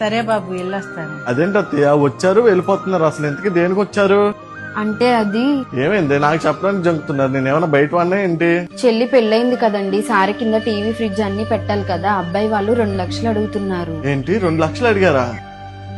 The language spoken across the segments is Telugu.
సరే బాబు వెళ్ళొస్తాను. అదేంటి అత్తయ్య వచ్చారు వెళ్ళిపోతున్నారు, అసలు ఇంతకీ దేనికి వచ్చారు? అంటే అది ఏమైంది నాకు చెప్పడానికి జంకుతున్నారు? నేను ఏమైనా బయట వాడినా ఏంటి? చెల్లి పెళ్ళైంది కదండి, సారి కింద టీవీ ఫ్రిడ్జ్ అన్ని పెట్టాలి కదా, అబ్బాయి వాళ్ళు 2 లక్షలు అడుగుతున్నారు. ఏంటి 2 లక్షలు అడిగారా?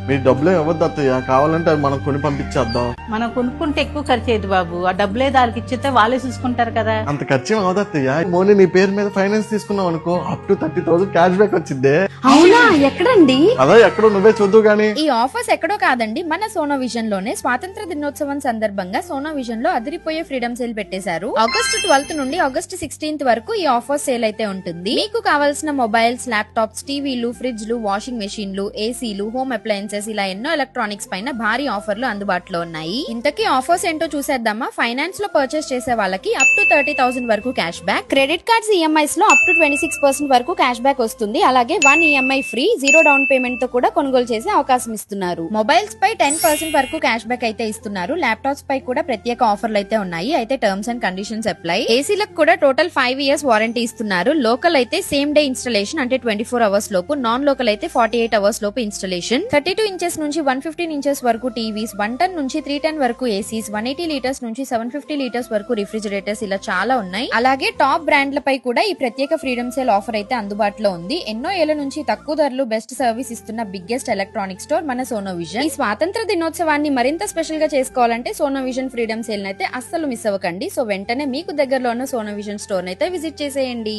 మీరు డబ్బులు ఇవ్వద్దు అత్తయ్య, కావాలంటే అది మనం కొని పంపించేద్దాం. మనం కొనుక్కుంటే ఎక్కువ ఖర్చు అయ్యేది బాబు, ఆ డబ్బులే దానికి ఇచ్చితే వాళ్ళే చూసుకుంటారు కదా. అంత ఖర్చు ఏం అవదు అత్తయ్య. మోని నీ పేరు మీద ఫైనాన్స్ తీసుకున్నావు అనుకో, అప్ టు 30,000 క్యాష్ బ్యాక్ వచ్చిందే. అవునా? ఎక్కడండి? అదే ఎక్కడో నువ్వే చూద్దు గానీ. ఈ ఆఫర్స్ ఎక్కడో కాదండి, మన సోనో విజన్ లోనే స్వాతంత్ర దినోత్సవం సందర్భంగా సోనో విజన్ లో అదిరిపోయే ఫ్రీడమ్ సేల్ పెట్టేశారు. ఆగస్టు 12 నుండి ఆగస్టు 16 వరకు ఈ ఆఫర్ సేల్ అయితే ఉంటుంది. మీకు కావాల్సిన మొబైల్స్, ల్యాప్టాప్స్, టీవీలు, ఫ్రిడ్జ్లు, వాషింగ్ మెషిన్లు, ఏసీలు, హోమ్ అప్లయన్సెస్ ఇలా ఎన్నో ఎలక్ట్రానిక్స్ పైన భారీ ఆఫర్లు అందుబాటులో ఉన్నాయి. ఇంతకీ ఆఫర్స్ ఏంటో చూసేద్దామా? ఫైనాన్స్ లో పర్చేస్ చేసే వాళ్ళకి అప్ టు 30,000 వరకు cash back, credit cards EMIs లో అప్ టు 26% వరకు క్యాష్ బ్యాక్ వస్తుంది. అలాగే 1 ఈఎంఐ ఫ్రీ, 0 డౌన్ పేమెంట్ తో కూడా కొనుగోలు చేసే అవకాశం ఇస్తున్నారు. మొబైల్స్ పై 10% వరకు క్యాష్ బ్యాక్ అయితే ఇస్తున్నారు. ల్యాప్టాప్స్ పై కూడా ప్రత్యేక ఆఫర్లు అయితే ఉన్నాయి. అయితే టర్మ్స్ అండ్ కండిషన్స్ అప్లై. ఏసీలకు కూడా టోటల్ 5 ఇయర్స్ వారంటీ ఇస్తున్నారు. లోకల్ అయితే సేమ్ డే ఇన్స్టాలేషన్, అంటే 24 అవర్స్ లోపు. నాన్ లోకల్ అయితే 48 అవర్స్ లోపు ఇన్స్టాలేషన్. 32 ఇంచెస్ నుంచి 115 ఇంచెస్ వరకు టీవీస్, 1 టన్ నుంచి 3 టన్ వరకు ఏసీస్, 180 లీటర్స్ నుంచి 750 లీటర్స్ వరకు రిఫ్రిజిరేటర్స్ ఇలా చాలా ఉన్నాయి. అలాగే టాప్ బ్రాండ్లపై కూడా ఈ ప్రత్యేక ఫ్రీడమ్ సేల్ ఆఫర్ అయితే అందుబాటులో ఉంది. ఎన్నో ఏళ్ల నుంచి తక్కువ ధరలు బెస్ట్ సర్వీస్ ఇస్తున్న బిగ్గెస్ట్ ఎలక్ట్రానిక్ స్టోర్ మన సోనో విజన్. ఈ స్వాతంత్ర దినోత్సవాన్ని మరింత స్పెషల్ గా చేసుకోవాలంటే సోనో విజన్ ఫ్రీడమ్ సేల్ అయితే అస్సలు మిస్ అవ్వకండి. సో వెంటనే మీకు దగ్గరలో ఉన్న సోనో విజన్ స్టోర్ అయితే విజిట్ చేసేయండి.